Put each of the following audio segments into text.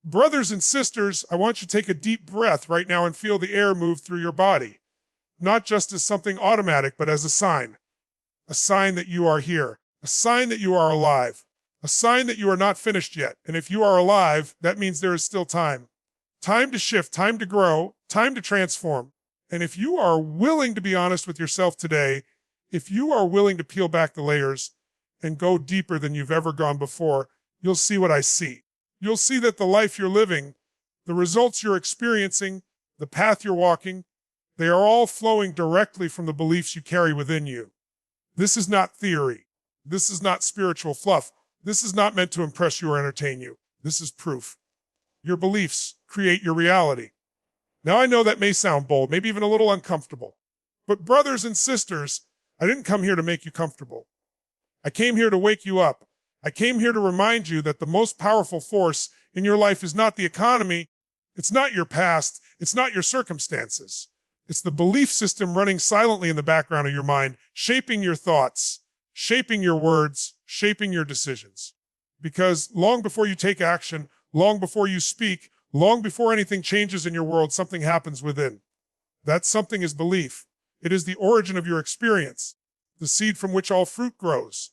Brothers and sisters, I want you to take a deep breath right now and feel the air move through your body, not just as something automatic, but as a sign that you are here, a sign that you are alive, a sign that you are not finished yet. And if you are alive, that means there is still time. Time to shift, time to grow, time to transform. And if you are willing to be honest with yourself today, if you are willing to peel back the layers and go deeper than you've ever gone before, you'll see what I see. You'll see that the life you're living, the results you're experiencing, the path you're walking, they are all flowing directly from the beliefs you carry within you. This is not theory. This is not spiritual fluff. This is not meant to impress you or entertain you. This is proof. Your beliefs create your reality. Now I know that may sound bold, maybe even a little uncomfortable. But brothers and sisters, I didn't come here to make you comfortable. I came here to wake you up. I came here to remind you that the most powerful force in your life is not the economy, it's not your past, it's not your circumstances. It's the belief system running silently in the background of your mind, shaping your thoughts, shaping your words, shaping your decisions. Because long before you take action, long before you speak, long before anything changes in your world, something happens within. That something is belief. It is the origin of your experience, the seed from which all fruit grows.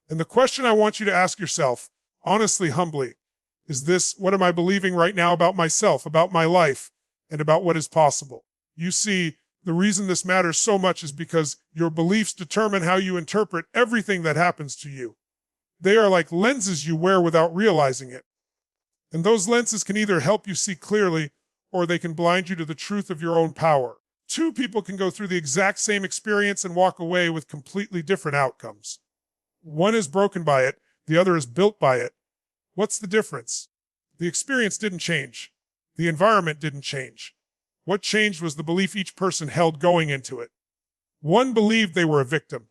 And the question I want you to ask yourself, honestly, humbly, is this: what am I believing right now about myself, about my life, and about what is possible? You see, the reason this matters so much is because your beliefs determine how you interpret everything that happens to you. They are like lenses you wear without realizing it. And those lenses can either help you see clearly, or they can blind you to the truth of your own power. Two people can go through the exact same experience and walk away with completely different outcomes. One is broken by it, the other is built by it. What's the difference? The experience didn't change. The environment didn't change. What changed was the belief each person held going into it. One believed they were a victim.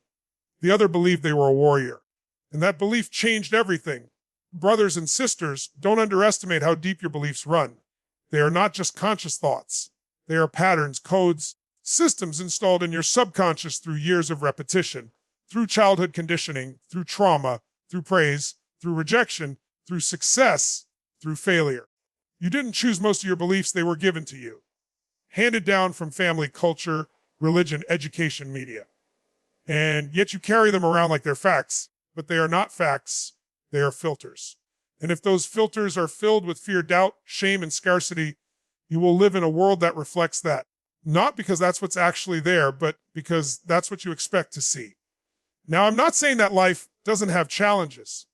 The other believed they were a warrior. And that belief changed everything. Brothers and sisters, don't underestimate how deep your beliefs run. They are not just conscious thoughts. They are patterns, codes, systems installed in your subconscious through years of repetition, through childhood conditioning, through trauma, through praise, through rejection, through success, through failure. You didn't choose most of your beliefs, they were given to you. Handed down from family, culture, religion, education, media. And yet you carry them around like they're facts, but they are not facts, they are filters. And if those filters are filled with fear, doubt, shame, and scarcity, you will live in a world that reflects that. Not because that's what's actually there, but because that's what you expect to see. Now, I'm not saying that life doesn't have challenges.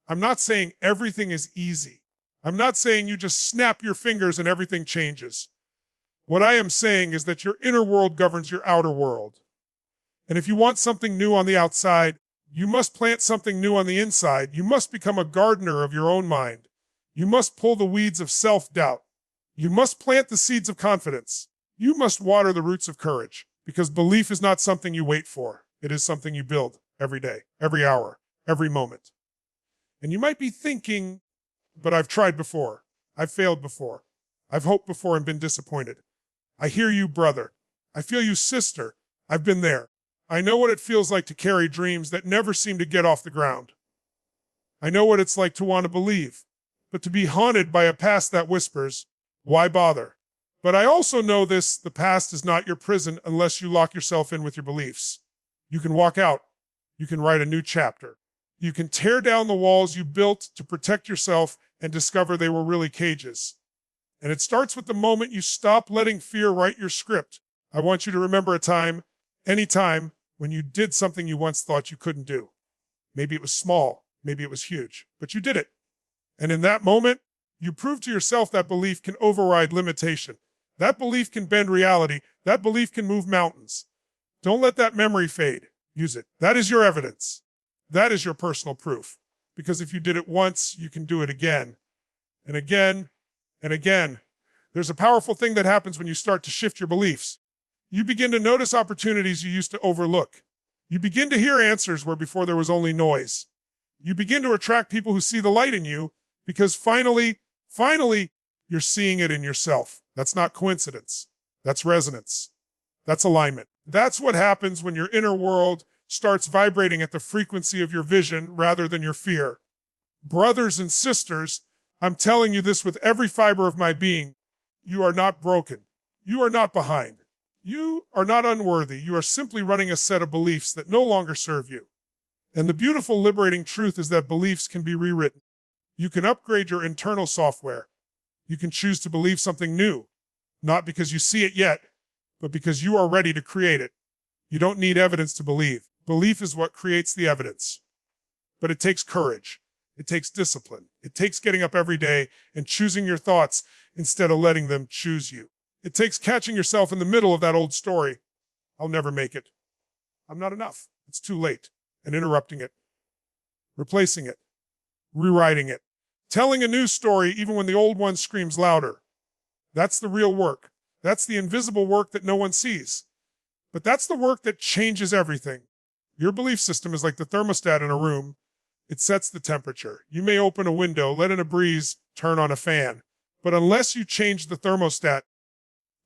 I'm not saying everything is easy. I'm not saying you just snap your fingers and everything changes. What I am saying is that your inner world governs your outer world. And if you want something new on the outside, you must plant something new on the inside. You must become a gardener of your own mind. You must pull the weeds of self-doubt. You must plant the seeds of confidence. You must water the roots of courage, because belief is not something you wait for. It is something you build every day, every hour, every moment. And you might be thinking, but I've tried before. I've failed before. I've hoped before and been disappointed. I hear you, brother. I feel you, sister. I've been there. I know what it feels like to carry dreams that never seem to get off the ground. I know what it's like to want to believe, but to be haunted by a past that whispers, why bother? But I also know this: the past is not your prison unless you lock yourself in with your beliefs. You can walk out. You can write a new chapter. You can tear down the walls you built to protect yourself and discover they were really cages. And it starts with the moment you stop letting fear write your script. I want you to remember a time, any time, when you did something you once thought you couldn't do. Maybe it was small, maybe it was huge, but you did it. And in that moment, you proved to yourself that belief can override limitation. That belief can bend reality. That belief can move mountains. Don't let that memory fade. Use it. That is your evidence. That is your personal proof. Because if you did it once, you can do it again and again and again. There's a powerful thing that happens when you start to shift your beliefs. You begin to notice opportunities you used to overlook. You begin to hear answers where before there was only noise. You begin to attract people who see the light in you because finally, you're seeing it in yourself. That's not coincidence. That's resonance. That's alignment. That's what happens when your inner world starts vibrating at the frequency of your vision rather than your fear. Brothers and sisters, I'm telling you this with every fiber of my being. You are not broken. You are not behind. You are not unworthy. You are simply running a set of beliefs that no longer serve you. And the beautiful, liberating truth is that beliefs can be rewritten. You can upgrade your internal software. You can choose to believe something new, not because you see it yet, but because you are ready to create it. You don't need evidence to believe. Belief is what creates the evidence. But it takes courage. It takes discipline. It takes getting up every day and choosing your thoughts instead of letting them choose you. It takes catching yourself in the middle of that old story. I'll never make it. I'm not enough. It's too late. And interrupting it. Replacing it. Rewriting it. Telling a new story even when the old one screams louder. That's the real work. That's the invisible work that no one sees. But that's the work that changes everything. Your belief system is like the thermostat in a room. It sets the temperature. You may open a window, let in a breeze, turn on a fan. But unless you change the thermostat,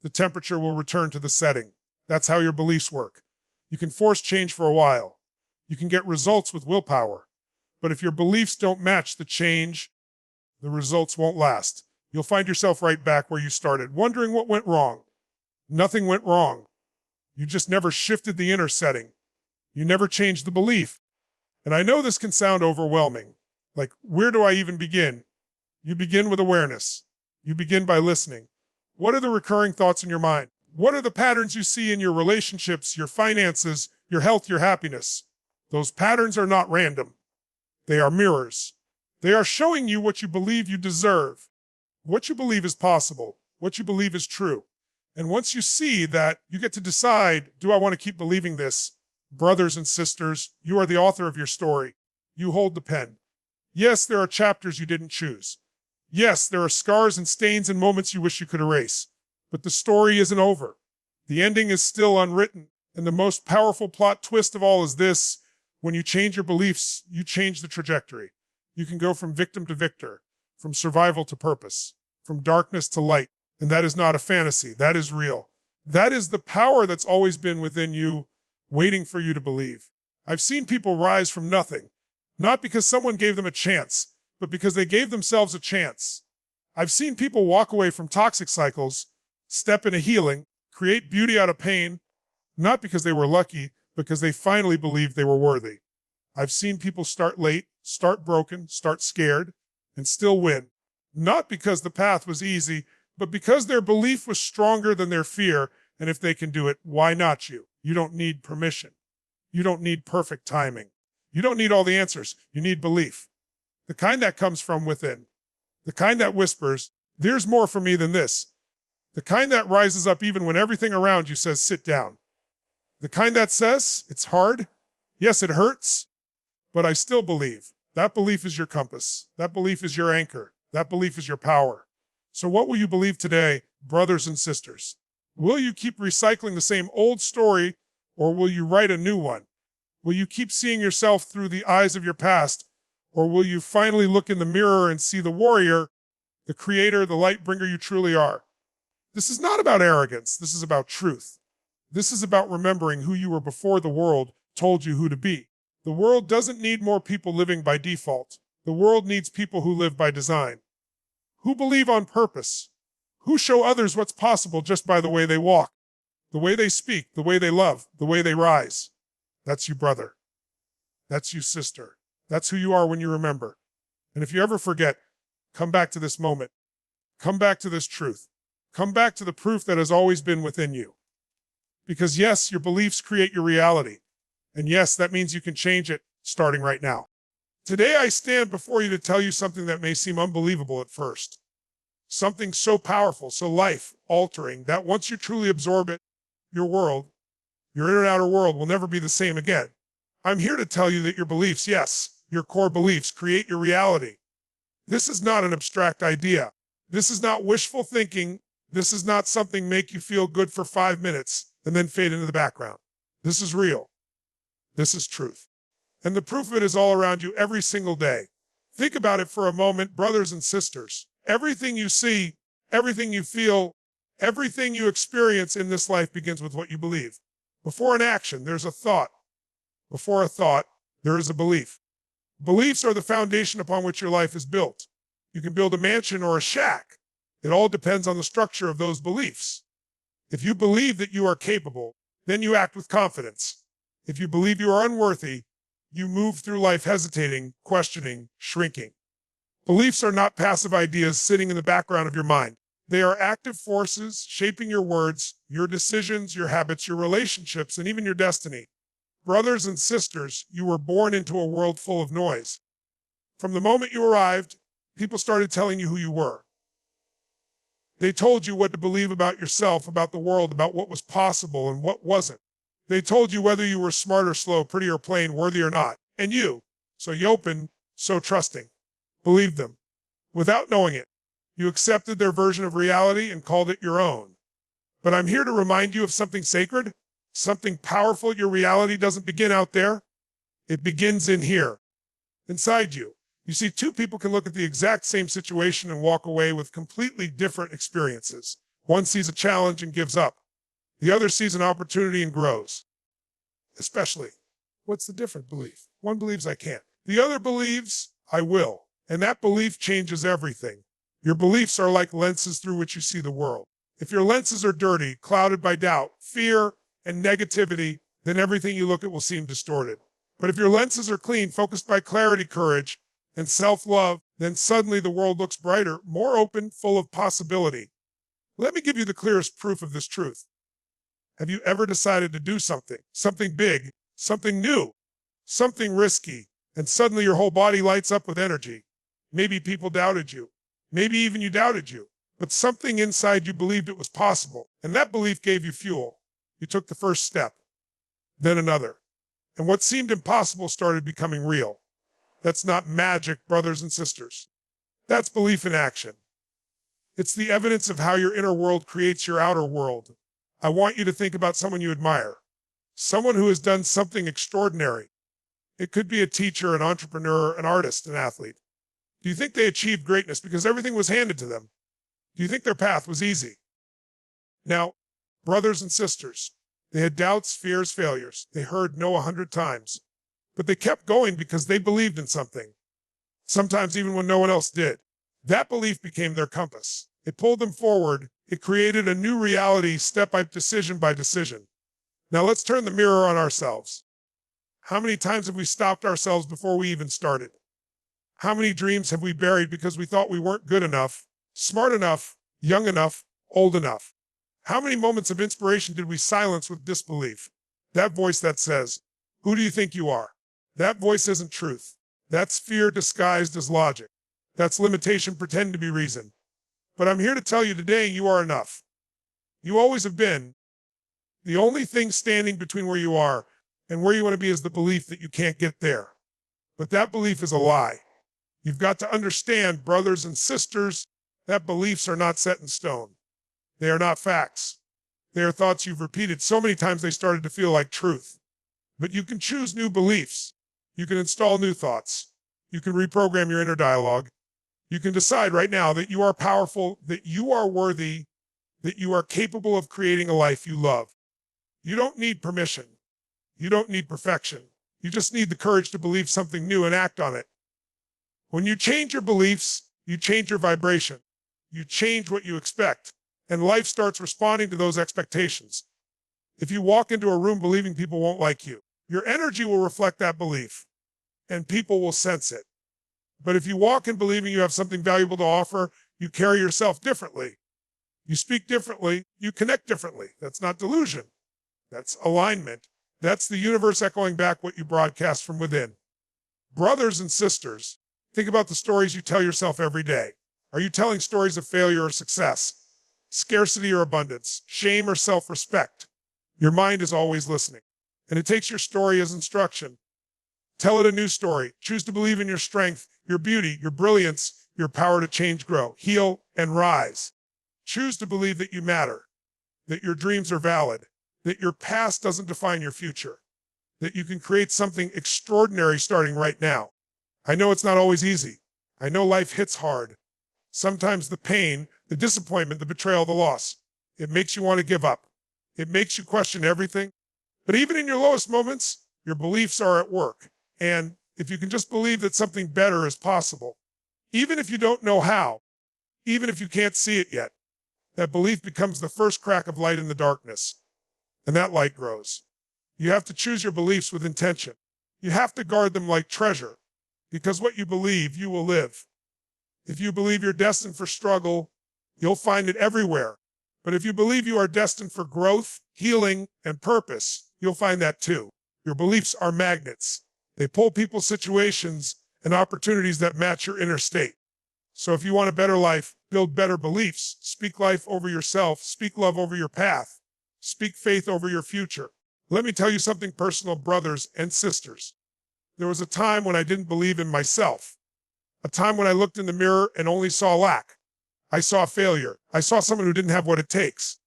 the temperature will return to the setting. That's how your beliefs work. You can force change for a while. You can get results with willpower. But if your beliefs don't match the change, the results won't last. You'll find yourself right back where you started, wondering what went wrong. Nothing went wrong. You just never shifted the inner setting. You never changed the belief. And I know this can sound overwhelming. Like, where do I even begin? You begin with awareness. You begin by listening. What are the recurring thoughts in your mind? What are the patterns you see in your relationships, your finances, your health, your happiness? Those patterns are not random. They are mirrors. They are showing you what you believe you deserve, what you believe is possible, what you believe is true. And once you see that, you get to decide, do I want to keep believing this? Brothers and sisters, you are the author of your story. You hold the pen. Yes, there are chapters you didn't choose. Yes, there are scars and stains and moments you wish you could erase. But the story isn't over. The ending is still unwritten. And the most powerful plot twist of all is this: when you change your beliefs, you change the trajectory. You can go from victim to victor, from survival to purpose, from darkness to light. And that is not a fantasy. That is real. That is the power that's always been within you, waiting for you to believe. I've seen people rise from nothing, not because someone gave them a chance, but because they gave themselves a chance. I've seen people walk away from toxic cycles, step into healing, create beauty out of pain, not because they were lucky, because they finally believed they were worthy. I've seen people start late, start broken, start scared, and still win. Not because the path was easy, but because their belief was stronger than their fear, and if they can do it, why not you? You don't need permission. You don't need perfect timing. You don't need all the answers. You need belief. The kind that comes from within. The kind that whispers, there's more for me than this. The kind that rises up even when everything around you says, sit down. The kind that says, it's hard. Yes, it hurts, but I still believe. That belief is your compass. That belief is your anchor. That belief is your power. So what will you believe today, brothers and sisters? Will you keep recycling the same old story, or will you write a new one? Will you keep seeing yourself through the eyes of your past, or will you finally look in the mirror and see the warrior, the creator, the light bringer you truly are? This is not about arrogance. This is about truth. This is about remembering who you were before the world told you who to be. The world doesn't need more people living by default. The world needs people who live by design, who believe on purpose, who show others what's possible just by the way they walk, the way they speak, the way they love, the way they rise. That's you, brother. That's you, sister. That's who you are when you remember. And if you ever forget, come back to this moment. Come back to this truth. Come back to the proof that has always been within you. Because yes, your beliefs create your reality. And yes, that means you can change it starting right now. Today I stand before you to tell you something that may seem unbelievable at first. Something so powerful, so life-altering, that once you truly absorb it, your world, your inner and outer world will never be the same again. I'm here to tell you that your beliefs, yes, your core beliefs, create your reality. This is not an abstract idea. This is not wishful thinking. This is not something make you feel good for 5 minutes and then fade into the background. This is real. This is truth. And the proof of it is all around you every single day. Think about it for a moment, brothers and sisters. Everything you see, everything you feel, everything you experience in this life begins with what you believe. Before an action, there's a thought. Before a thought, there is a belief. Beliefs are the foundation upon which your life is built. You can build a mansion or a shack. It all depends on the structure of those beliefs. If you believe that you are capable, then you act with confidence. If you believe you are unworthy, you move through life hesitating, questioning, shrinking. Beliefs are not passive ideas sitting in the background of your mind. They are active forces shaping your words, your decisions, your habits, your relationships, and even your destiny. Brothers and sisters, you were born into a world full of noise. From the moment you arrived, people started telling you who you were. They told you what to believe about yourself, about the world, about what was possible and what wasn't. They told you whether you were smart or slow, pretty or plain, worthy or not. And you, so open, so trusting, believed them. Without knowing it, you accepted their version of reality and called it your own. But I'm here to remind you of something sacred, something powerful. Your reality doesn't begin out there. It begins in here, inside you. You see, two people can look at the exact same situation and walk away with completely different experiences. One sees a challenge and gives up. The other sees an opportunity and grows. Especially, what's the different belief? One believes I can't. The other believes I will. And that belief changes everything. Your beliefs are like lenses through which you see the world. If your lenses are dirty, clouded by doubt, fear, and negativity, then everything you look at will seem distorted. But if your lenses are clean, focused by clarity, courage, and self-love, then suddenly the world looks brighter, more open, full of possibility. Let me give you the clearest proof of this truth. Have you ever decided to do something big, something new, something risky, and suddenly your whole body lights up with energy? Maybe people doubted you. Maybe even you doubted you. But something inside you believed it was possible, and that belief gave you fuel. You took the first step, then another. And what seemed impossible started becoming real. That's not magic, brothers and sisters. That's belief in action. It's the evidence of how your inner world creates your outer world. I want you to think about someone you admire, someone who has done something extraordinary. It could be a teacher, an entrepreneur, an artist, an athlete. Do you think they achieved greatness because everything was handed to them? Do you think their path was easy? Now, brothers and sisters, they had doubts, fears, failures. They heard no 100 times. But they kept going because they believed in something. Sometimes even when no one else did. That belief became their compass. It pulled them forward. It created a new reality, step by decision by decision. Now let's turn the mirror on ourselves. How many times have we stopped ourselves before we even started? How many dreams have we buried because we thought we weren't good enough, smart enough, young enough, old enough? How many moments of inspiration did we silence with disbelief? That voice that says, "Who do you think you are?" That voice isn't truth. That's fear disguised as logic. That's limitation pretending to be reason. But I'm here to tell you today you are enough. You always have been. The only thing standing between where you are and where you want to be is the belief that you can't get there. But that belief is a lie. You've got to understand, brothers and sisters, that beliefs are not set in stone. They are not facts. They are thoughts you've repeated so many times they started to feel like truth. But you can choose new beliefs. You can install new thoughts. You can reprogram your inner dialogue. You can decide right now that you are powerful, that you are worthy, that you are capable of creating a life you love. You don't need permission. You don't need perfection. You just need the courage to believe something new and act on it. When you change your beliefs, you change your vibration. You change what you expect, and life starts responding to those expectations. If you walk into a room believing people won't like you, your energy will reflect that belief, and people will sense it. But if you walk in believing you have something valuable to offer, you carry yourself differently. You speak differently, you connect differently. That's not delusion. That's alignment. That's the universe echoing back what you broadcast from within. Brothers and sisters, think about the stories you tell yourself every day. Are you telling stories of failure or success, scarcity or abundance, shame or self-respect? Your mind is always listening, and it takes your story as instruction. Tell it a new story. Choose to believe in your strength, your beauty, your brilliance, your power to change, grow, heal, and rise. Choose to believe that you matter, that your dreams are valid, that your past doesn't define your future, that you can create something extraordinary starting right now. I know it's not always easy. I know life hits hard. Sometimes the pain, the disappointment, the betrayal, the loss, it makes you want to give up. It makes you question everything. But even in your lowest moments, your beliefs are at work. And if you can just believe that something better is possible, Even if you don't know how, even if you can't see it yet, that belief becomes the first crack of light in the darkness, and that light grows. You have to choose your beliefs with intention. You have to guard them like treasure, because what you believe, you will live. If you believe you're destined for struggle, you'll find it everywhere. But if you believe you are destined for growth, healing, and purpose, you'll find that too. Your beliefs are magnets. They pull people, situations, and opportunities that match your inner state. So if you want a better life, build better beliefs. Speak life over yourself. Speak love over your path. Speak faith over your future. Let me tell you something personal, brothers and sisters. There was a time when I didn't believe in myself. A time when I looked in the mirror and only saw lack. I saw failure. I saw someone who didn't have what it takes.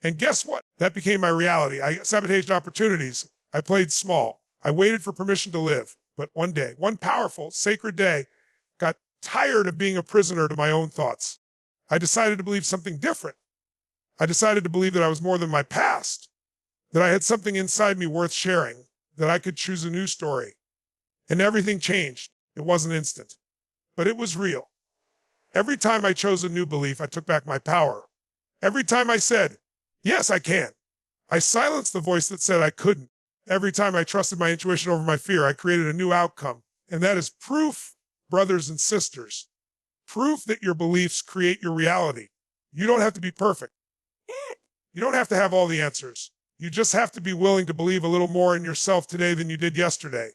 And guess what? That became my reality. I sabotaged opportunities. I played small. I waited for permission to live. But one day, one powerful, sacred day, got tired of being a prisoner to my own thoughts. I decided to believe something different. I decided to believe that I was more than my past, that I had something inside me worth sharing, that I could choose a new story. And everything changed. It wasn't instant, but it was real. Every time I chose a new belief, I took back my power. Every time I said, yes, I can, I silenced the voice that said I couldn't. Every time I trusted my intuition over my fear, I created a new outcome. And that is proof, brothers and sisters, proof that your beliefs create your reality. You don't have to be perfect. You don't have to have all the answers. You just have to be willing to believe a little more in yourself today than you did yesterday.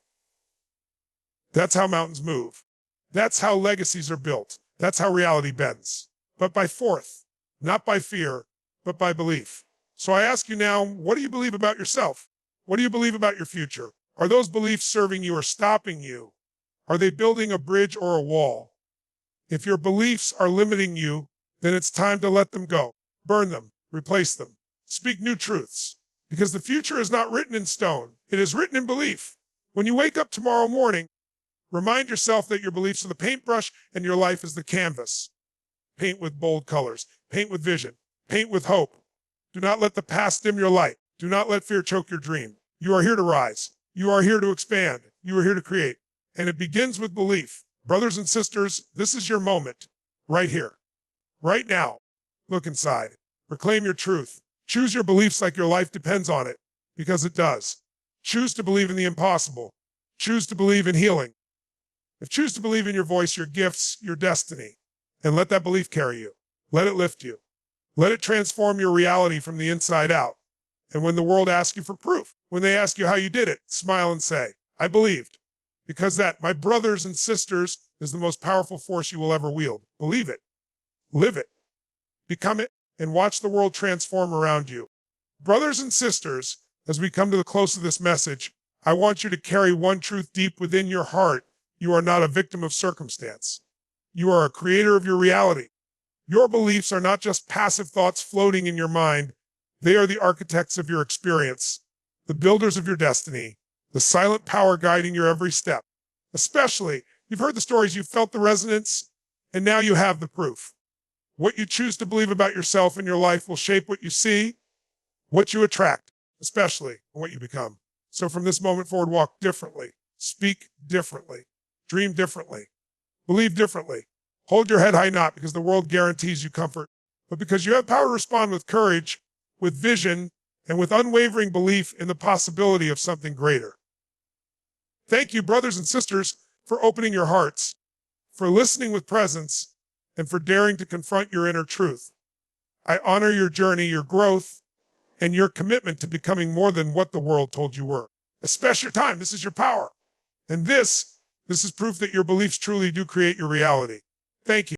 That's how mountains move. That's how legacies are built. That's how reality bends. But by force, not by fear, but by belief. So I ask you now, what do you believe about yourself? What do you believe about your future? Are those beliefs serving you or stopping you? Are they building a bridge or a wall? If your beliefs are limiting you, then it's time to let them go. Burn them, replace them. Speak new truths. Because the future is not written in stone. It is written in belief. When you wake up tomorrow morning, remind yourself that your beliefs are the paintbrush and your life is the canvas. Paint with bold colors. Paint with vision. Paint with hope. Do not let the past dim your light. Do not let fear choke your dream. You are here to rise. You are here to expand. You are here to create. And it begins with belief. Brothers and sisters, this is your moment. Right here. Right now. Look inside. Reclaim your truth. Choose your beliefs like your life depends on it. Because it does. Choose to believe in the impossible. Choose to believe in healing. Choose to believe in your voice, your gifts, your destiny. And let that belief carry you. Let it lift you. Let it transform your reality from the inside out. And when the world asks you for proof, when they ask you how you did it, smile and say, I believed. Because that, my brothers and sisters, is the most powerful force you will ever wield. Believe it. Live it. Become it. And watch the world transform around you. Brothers and sisters, as we come to the close of this message, I want you to carry one truth deep within your heart. You are not a victim of circumstance. You are a creator of your reality. Your beliefs are not just passive thoughts floating in your mind. They are the architects of your experience, the builders of your destiny, the silent power guiding your every step. Especially, you've heard the stories, you've felt the resonance, and now you have the proof. What you choose to believe about yourself and your life will shape what you see, what you attract, especially what you become. So from this moment forward, walk differently, speak differently, dream differently, believe differently. Hold your head high, not because the world guarantees you comfort, but because you have power to respond with courage, with vision, and with unwavering belief in the possibility of something greater. Thank you, brothers and sisters, for opening your hearts, for listening with presence, and for daring to confront your inner truth. I honor your journey, your growth, and your commitment to becoming more than what the world told you were. Especially your time. This is your power. And this is proof that your beliefs truly do create your reality. Thank you.